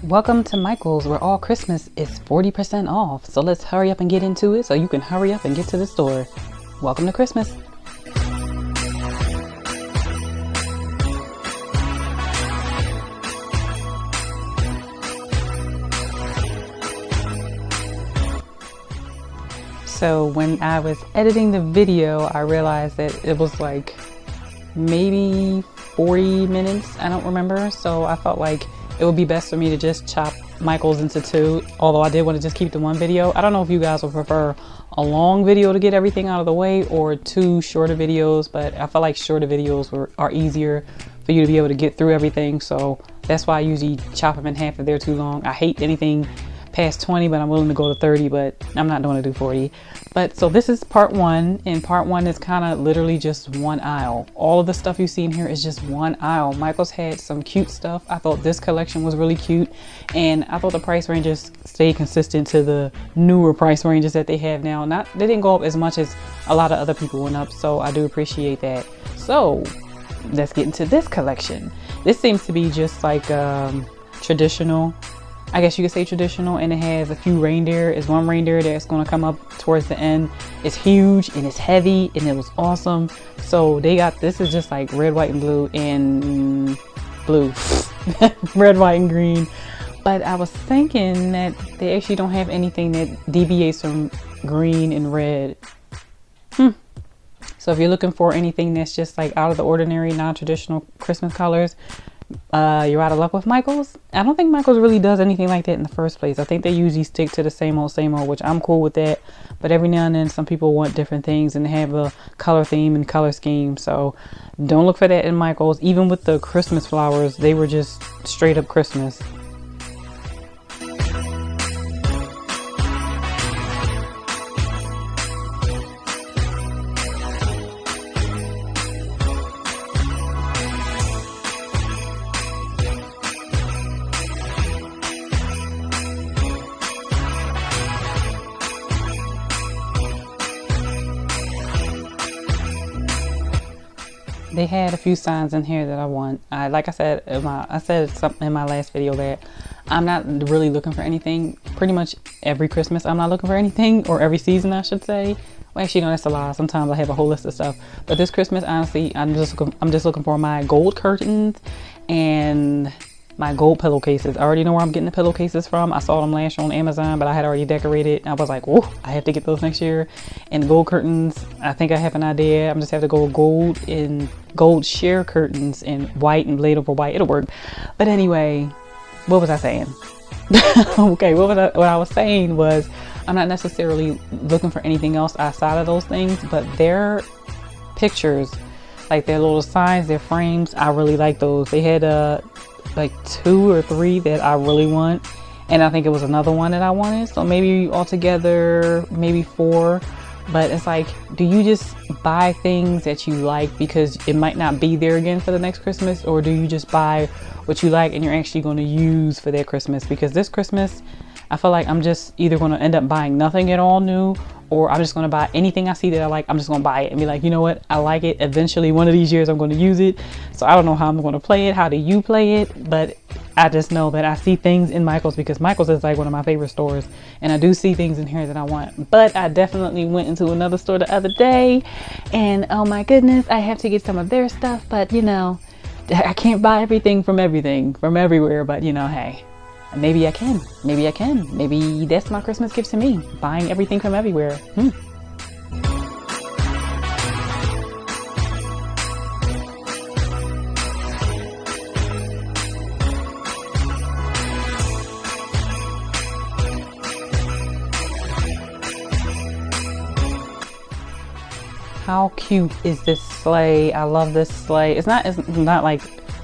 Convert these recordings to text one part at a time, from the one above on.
Welcome to Michael's, where all Christmas is 40% off. So let's hurry up and get into it so you can hurry up and get to the store. Welcome to Christmas. So when I was editing the video, I realized that it was like maybe 40 minutes. I don't remember. So I felt like it would be best for me to just chop Michael's into two, although I did want to just keep the one video. I don't know if you guys would prefer a long video to get everything out of the way or two shorter videos, but I feel like shorter videos are easier for you to be able to get through everything. So that's why I usually chop them in half if they're too long. I hate anything past 20, but I'm willing to go to 30, but I'm not going to do 40. But so this is part one, and part one is kind of literally just one aisle. All of the stuff you see in here is just one aisle. Michael's had some cute stuff. I thought this collection was really cute, and I thought the price ranges stayed consistent to the newer price ranges that they have now. They didn't go up as much as a lot of other people went up, so I do appreciate that. So let's get into this collection. This seems to be just like traditional. I guess you could say traditional, and it has a few reindeer. It's one reindeer that's going to come up towards the end. It's huge and it's heavy and it was awesome. So they got, this is just like red, white, and blue red, white, and green. But I was thinking that they actually don't have anything that deviates from green and red. So if you're looking for anything that's just like out of the ordinary, non-traditional Christmas colors, you're out of luck with Michael's. I don't think Michael's really does anything like that in the first place. I think they usually stick to the same old, which I'm cool with that. But every now and then some people want different things and they have a color theme and color scheme. So don't look for that in Michael's. Even with the Christmas flowers, they were just straight up Christmas. They had a few signs in here that I want. Like I said, I said something in my last video that I'm not really looking for anything. Pretty much every Christmas I'm not looking for anything, or every season I should say. Well, actually no, that's a lie. Sometimes I have a whole list of stuff. But this Christmas, honestly, I'm just looking for my gold curtains and my gold pillowcases. I already know where I'm getting the pillowcases from. I saw them last year on Amazon, but I had already decorated. I was like, whoa, I have to get those next year. And the gold curtains, I think I have an idea. I'm just have to go with gold and gold sheer curtains and white and blade over white. It'll work. But anyway, what was I saying? Okay, what I was saying was I'm not necessarily looking for anything else outside of those things, but their pictures, like their little signs, their frames, I really like those. They had like 2 or 3 that I really want, and I think it was another one that I wanted, so maybe altogether maybe 4. But it's like, do you just buy things that you like because it might not be there again for the next Christmas, or do you just buy what you like and you're actually going to use for that Christmas? Because this Christmas I feel like I'm just either going to end up buying nothing at all new, or I'm just going to buy anything I see that I like. I'm just going to buy it and be like, you know what? I like it. Eventually, one of these years, I'm going to use it. So I don't know how I'm going to play it. How do you play it? But I just know that I see things in Michael's, because Michael's is like one of my favorite stores. And I do see things in here that I want. But I definitely went into another store the other day. And oh my goodness, I have to get some of their stuff. But you know, I can't buy everything from everywhere. But you know, hey. Maybe I can. Maybe that's my Christmas gift to me. Buying everything from everywhere. How cute is this sleigh? I love this sleigh. It's not like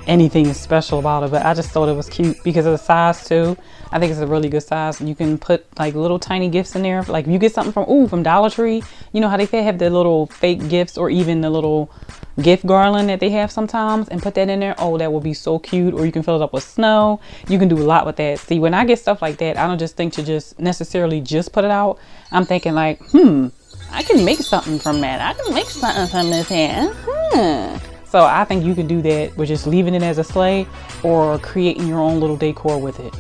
anything special about it, but I just thought it was cute because of the size too. I think it's a really good size, and you can put like little tiny gifts in there. Like if you get something from Dollar Tree, you know how they have the little fake gifts, or even the little gift garland that they have sometimes, and put that in there. Oh, that will be so cute. Or you can fill it up with snow. You can do a lot with that. See, when I get stuff like that, I don't just think to just necessarily just put it out. I'm thinking like, I can make something from that. I can make something from this here. So I think you can do that with just leaving it as a sleigh or creating your own little decor with it.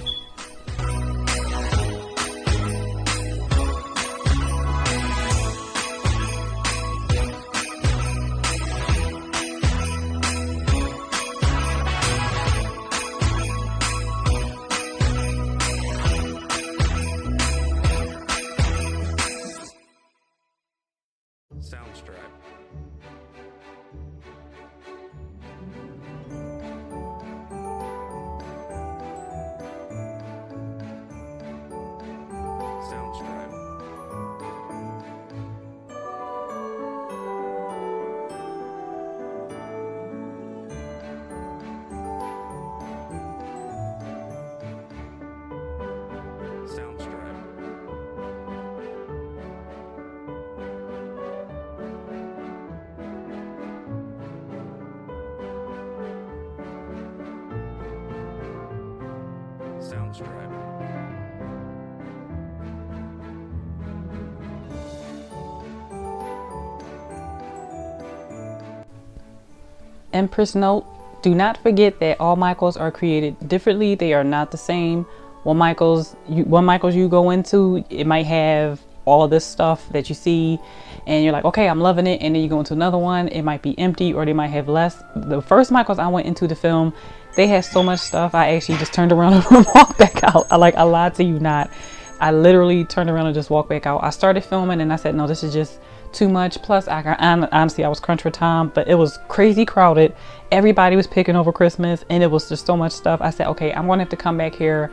Empress note, do not forget that all Michaels are created differently. They are not the same. One Michaels you go into, it might have all this stuff that you see and you're like, okay, I'm loving it. And then you go into another one, it might be empty or they might have less. The first Michaels I went into the film, they had so much stuff. I actually just turned around and walked back out. I lied to you not. I literally turned around and just walked back out. I started filming and I said, no, this is just too much. Plus, honestly, I was crunched for time, but it was crazy crowded. Everybody was picking over Christmas and it was just so much stuff. I said, okay, I'm going to have to come back here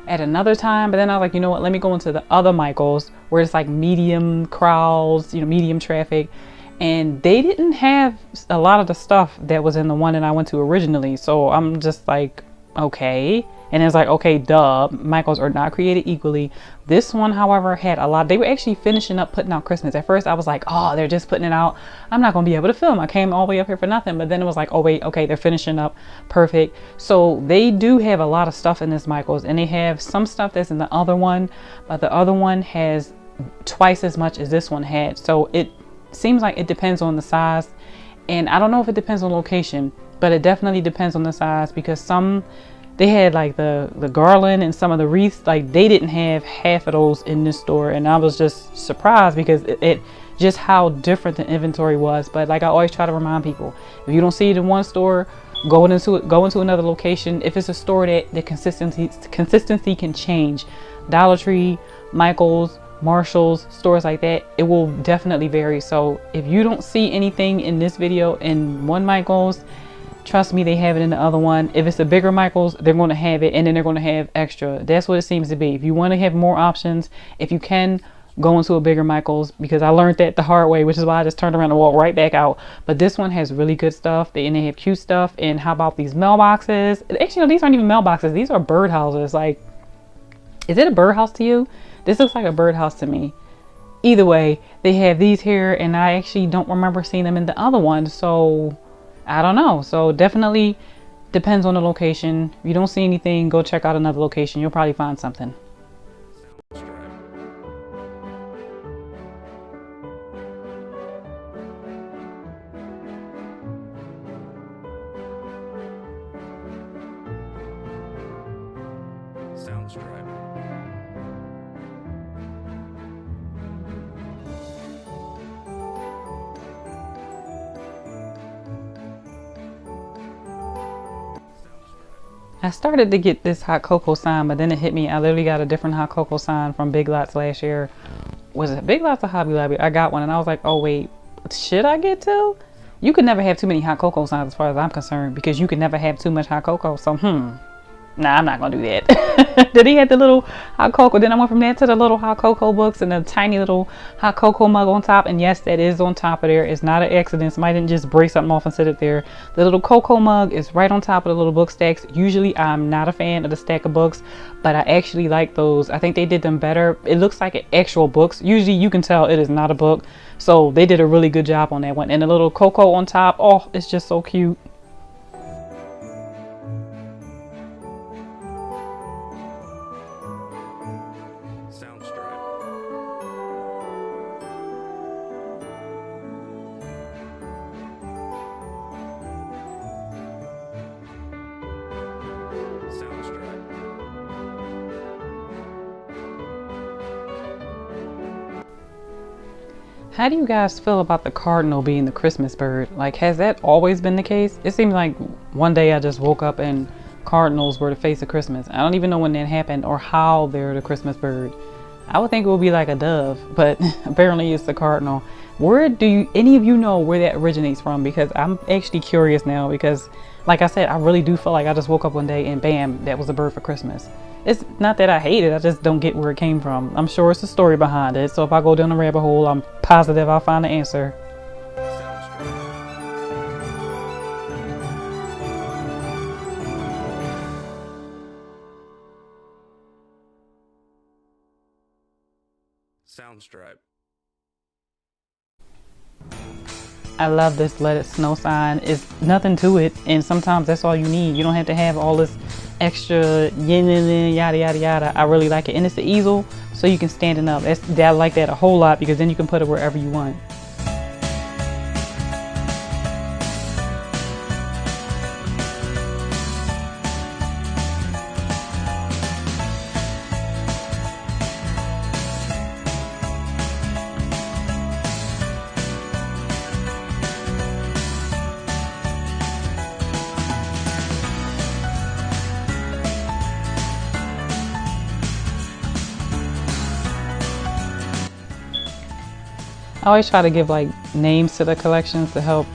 at another time. But then I was like, you know what, let me go into the other Michaels where it's like medium crowds, you know, medium traffic. And they didn't have a lot of the stuff that was in the one that I went to originally. So I'm just like, okay. And it's like, okay, duh, Michaels are not created equally. This one, however, had a lot. They were actually finishing up putting out Christmas. At first I was like, oh, they're just putting it out, I'm not gonna be able to film. I came all the way up here for nothing. But then it was like, oh wait, okay, they're finishing up. Perfect. So they do have a lot of stuff in this Michaels, and they have some stuff that's in the other one, but the other one has twice as much as this one had. So it seems like it depends on the size, and I don't know if it depends on location, but it definitely depends on the size, because some, they had like the garland and some of the wreaths, like they didn't have half of those in this store. And I was just surprised because it just how different the inventory was. But like I always try to remind people, if you don't see it in one store, go into another location. If it's a store that the consistency can change, Dollar Tree, Michaels, Marshalls, stores like that, it will definitely vary. So if you don't see anything in this video in one Michaels, trust me, they have it in the other one. If it's a bigger Michaels, they're going to have it, and then they're going to have extra. That's what it seems to be. If you want to have more options, if you can, go into a bigger Michaels, because I learned that the hard way, which is why I just turned around and walked right back out. But this one has really good stuff, and they have cute stuff. And how about these mailboxes? Actually, no, these aren't even mailboxes. These are birdhouses. Like, is it a birdhouse to you? This looks like a birdhouse to me. Either way, they have these here, and I actually don't remember seeing them in the other one. So I don't know. So definitely depends on the location. If you don't see anything, go check out another location. You'll probably find something. I started to get this hot cocoa sign, but then it hit me. I literally got a different hot cocoa sign from Big Lots last year. Was it Big Lots or Hobby Lobby? I got one and I was like, oh wait, should I get two? You could never have too many hot cocoa signs as far as I'm concerned, because you could never have too much hot cocoa. So nah, I'm not gonna do that. Did he have the little hot cocoa? Then I went from there to the little hot cocoa books and the tiny little hot cocoa mug on top. And yes, that is on top of there. It's not an accident. Somebody didn't just break something off and sit it there. The little cocoa mug is right on top of the little book stacks. Usually I'm not a fan of the stack of books, but I actually like those. I think they did them better. It looks like actual books. Usually you can tell it is not a book. So they did a really good job on that one. And the little cocoa on top, oh, it's just so cute. How do you guys feel about the cardinal being the Christmas bird? Like, has that always been the case? It seems like one day I just woke up and cardinals were the face of Christmas. I don't even know when that happened or how they're the Christmas bird. I would think it would be like a dove, but apparently it's the cardinal. Where do you, any of you know where that originates from? Because I'm actually curious now, because like I said, I really do feel like I just woke up one day and bam, that was a bird for Christmas. It's not that I hate it, I just don't get where it came from. I'm sure it's a story behind it, so if I go down the rabbit hole, I'm positive I'll find the answer. Soundstripe. I love this let it snow sign. It's nothing to it, and sometimes that's all you need. You don't have to have all this extra yin and yada yada yada. I really like it, and it's the easel, so you can stand it up. I like that a whole lot, because then you can put it wherever you want. I always try to give like names to the collections to help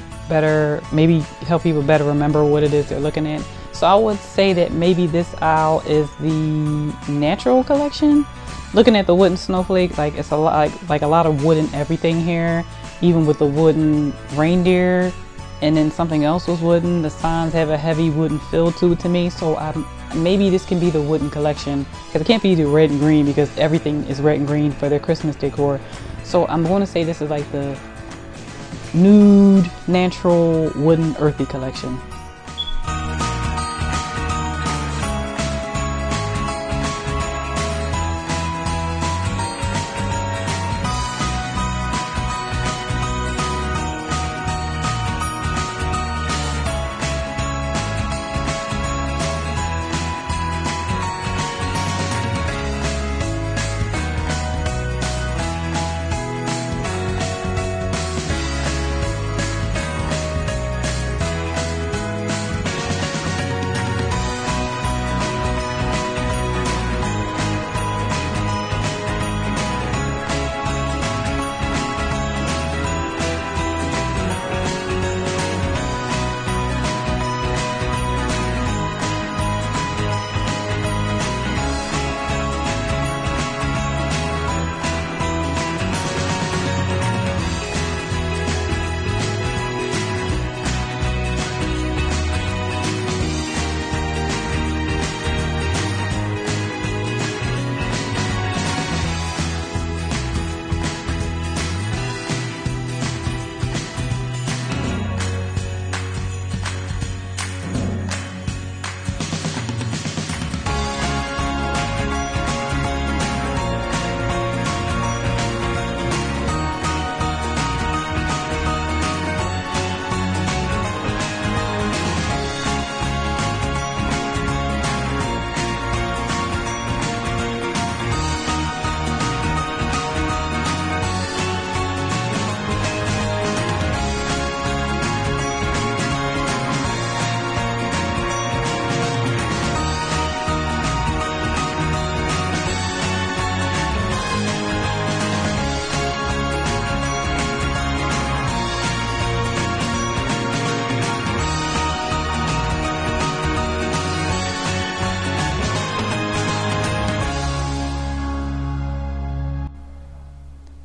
maybe help people better remember what it is they're looking at. So I would say that maybe this aisle is the natural collection. Looking at the wooden snowflake, like it's a lot, like a lot of wooden everything here, even with the wooden reindeer, and then something else was wooden. The signs have a heavy wooden feel to me, so maybe this can be the wooden collection, because it can't be the red and green, because everything is red and green for their Christmas decor. So I'm going to say this is like the nude, natural, wooden, earthy collection.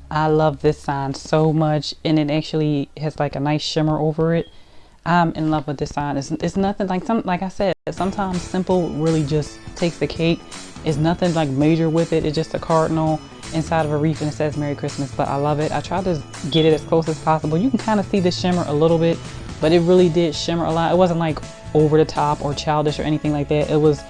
I love this sign so much, and it actually has like a nice shimmer over it. I'm in love with this sign. It's nothing like I said, sometimes simple really just takes the cake. It's nothing like major with it. It's just a cardinal inside of a wreath, and it says Merry Christmas, but I love it. I try to get it as close as possible. You can kind of see the shimmer a little bit, but it really did shimmer a lot. It wasn't like over the top or childish or anything like that. It was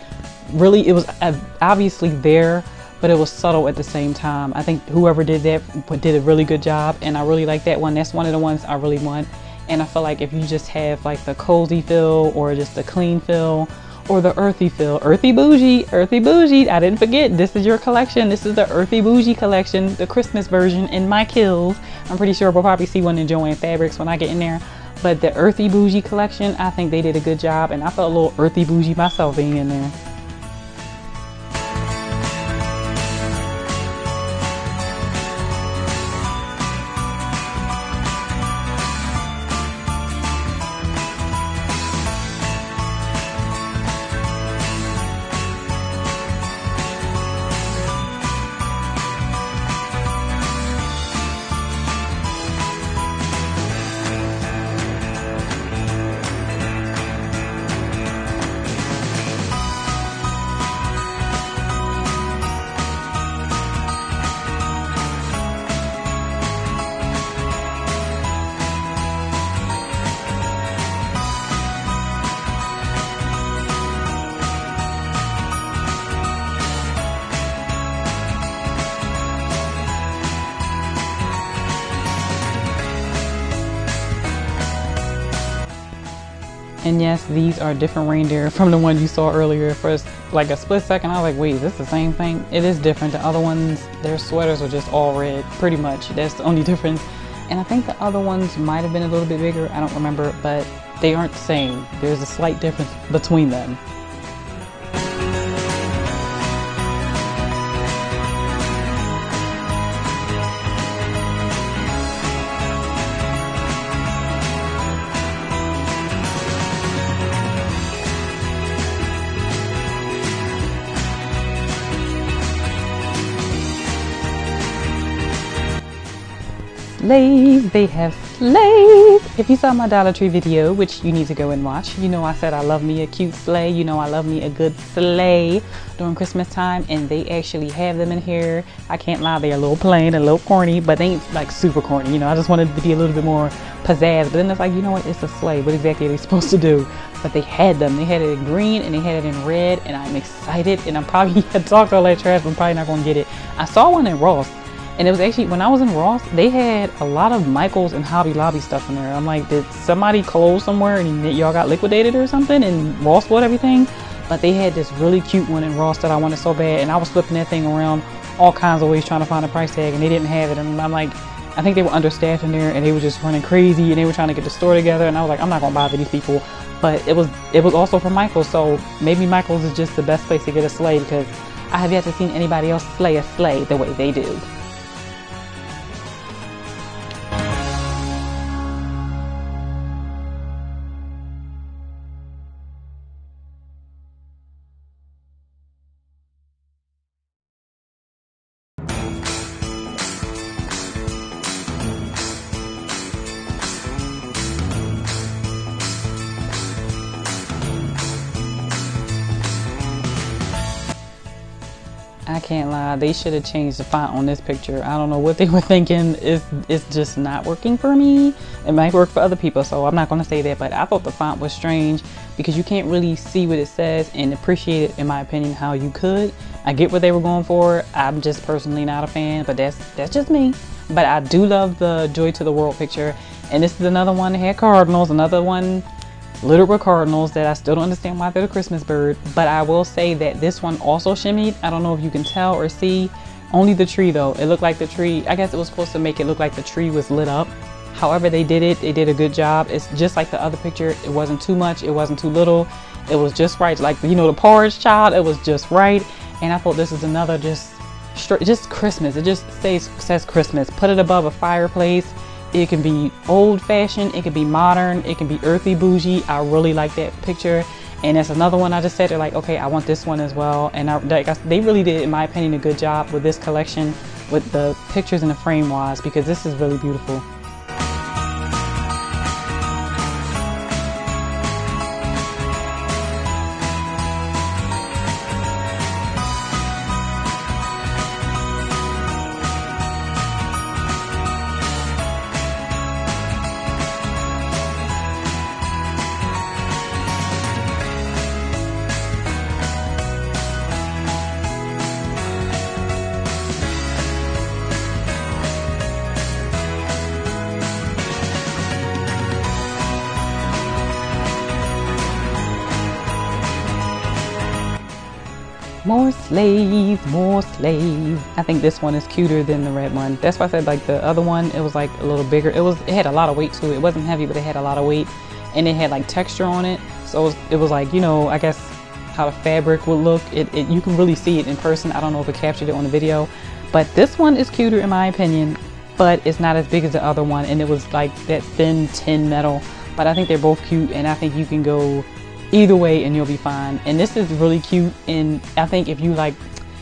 obviously there, but it was subtle at the same time. I think whoever did that did a really good job, and I really like that one. That's one of the ones I really want. And I feel like if you just have like the cozy feel, or just the clean feel, or the earthy feel, earthy bougie, I didn't forget, this is your collection. This is the earthy bougie collection, the Christmas version in my kills. I'm pretty sure we'll probably see one in Joann Fabrics when I get in there. But the earthy bougie collection, I think they did a good job, and I felt a little earthy bougie myself being in there. And yes, these are different reindeer from the one you saw earlier. For like a split second, I was like, wait, is this the same thing? It is different. The other ones, their sweaters are just all red, pretty much. That's the only difference. And I think the other ones might have been a little bit bigger. I don't remember, but they aren't the same. There's a slight difference between them. Sleighs, they have sleighs. If you saw my Dollar Tree video, which you need to go and watch, you know I said I love me a cute sleigh. You know I love me a good sleigh during Christmas time, and they actually have them in here. I can't lie, they're a little plain, a little corny, but they ain't like super corny. You know, I just wanted to be a little bit more pizzazz, but then it's like, you know what, it's a sleigh. What exactly are they supposed to do? But they had them. They had it in green and they had it in red, and I'm excited, and I'm probably talked all that trash, but I'm probably not gonna get it. I saw one in Ross. And it was actually, when I was in Ross, they had a lot of Michaels and Hobby Lobby stuff in there. I'm like, did somebody close somewhere and y'all got liquidated or something? And Ross bought everything? But they had this really cute one in Ross that I wanted so bad. And I was flipping that thing around all kinds of ways trying to find a price tag, and they didn't have it. And I'm like, I think they were understaffed in there, and they were just running crazy, and they were trying to get the store together. And I was like, I'm not going to bother these people. But it was also from Michaels. So maybe Michaels is just the best place to get a sleigh, because I have yet to see anybody else slay a sleigh the way they do. I can't lie, they should have changed the font on this picture. I don't know what they were thinking. It's just not working for me. It might work for other people, so I'm not going to say that, but I thought the font was strange because you can't really see what it says and appreciate it, in my opinion, how you could. I get what they were going for. I'm just personally not a fan, but that's just me. But I do love the Joy to the World picture, and this is another one that had cardinals, another one littered with cardinals that I still don't understand why they're the Christmas bird. But I will say that this one also shimmied. I don't know if you can tell or see. Only the tree though. It looked like the tree, I guess it was supposed to make it look like the tree was lit up. However they did it, they did a good job. It's just like the other picture. It wasn't too much, it wasn't too little. It was just right. Like, you know, the porridge child, it was just right. And I thought this is another just Christmas. It just says Christmas. Put it above a fireplace. It can be old fashioned, it can be modern, it can be earthy bougie. I really like that picture. And that's another one I just said, they're like, okay, I want this one as well. And they really did, in my opinion, a good job with this collection, with the pictures and the frame wise, because this is really beautiful. More sleighs, more sleighs. I think this one is cuter than the red one. That's why I said, like, the other one, it was like a little bigger. It had a lot of weight to it. It wasn't heavy, but it had a lot of weight, and it had like texture on it. So it was like, you know, I guess how the fabric would look. You can really see it in person. I don't know if it captured it on the video, but this one is cuter in my opinion, but it's not as big as the other one, and it was like that thin tin metal. But I think they're both cute, and I think you can go either way and you'll be fine. And this is really cute, and I think if you like,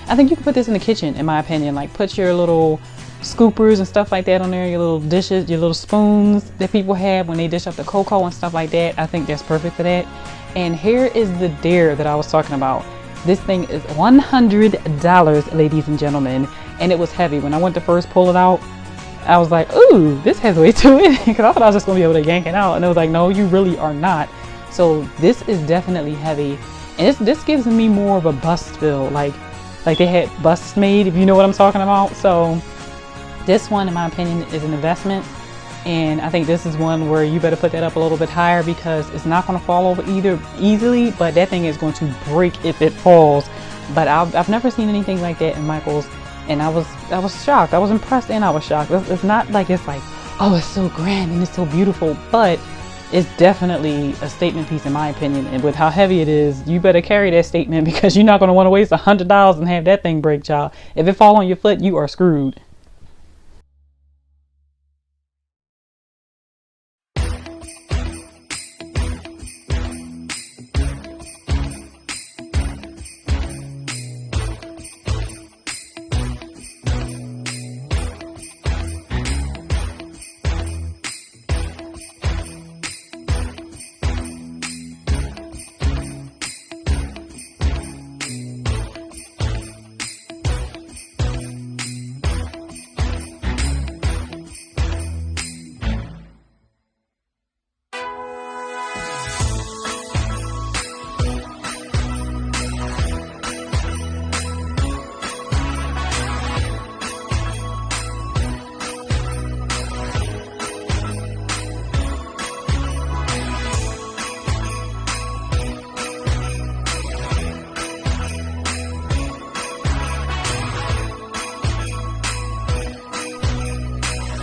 I think you can put this in the kitchen, in my opinion. Like, put your little scoopers and stuff like that on there, your little dishes, your little spoons that people have when they dish up the cocoa and stuff like that. I think that's perfect for that. And here is the dare that I was talking about. This thing is $100, ladies and gentlemen, and it was heavy. When I went to first pull it out, I was like, ooh, this has weight to it, because I thought I was just gonna be able to yank it out, and it was like, no, you really are not. So this is definitely heavy, and this gives me more of a bust feel, like they had busts made, if you know what I'm talking about. So this one, in my opinion, is an investment. And I think this is one where you better put that up a little bit higher because it's not going to fall over either easily, but that thing is going to break if it falls. But I've never seen anything like that in Michael's, and I was shocked. I was impressed and I was shocked. It's not like it's like, oh, it's so grand and it's so beautiful, but it's definitely a statement piece in my opinion. And with how heavy it is, you better carry that statement because you're not going to want to waste $100 and have that thing break, child. If it fall on your foot, you are screwed.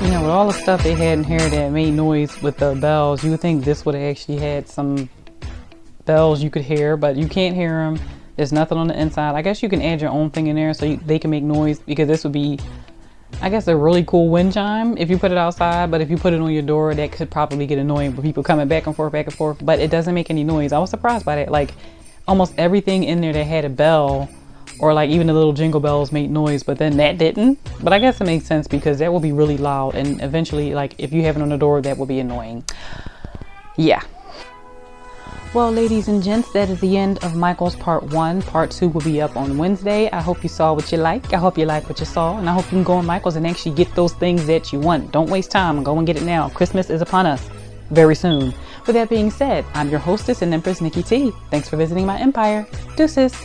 You know, with all the stuff they had in here that made noise with the bells, you would think this would have actually had some bells you could hear, but you can't hear them. There's nothing on the inside. I guess you can add your own thing in there so they can make noise, because this would be, I guess, a really cool wind chime if you put it outside. But if you put it on your door, that could probably get annoying with people coming back and forth, but it doesn't make any noise. I was surprised by that. Like, almost everything in there that had a bell, or like even the little jingle bells, made noise, but then that didn't. But I guess it makes sense because that will be really loud, and eventually, like, if you have it on the door, that will be annoying. Yeah. Well, ladies and gents, that is the end of Michael's part 1. Part 2 will be up on Wednesday. I hope you saw what you like. I hope you like what you saw, and I hope you can go on Michael's and actually get those things that you want. Don't waste time. Go and get it now. Christmas is upon us very soon. With that being said, I'm your hostess and Empress Nikki T. Thanks for visiting my empire. Deuces.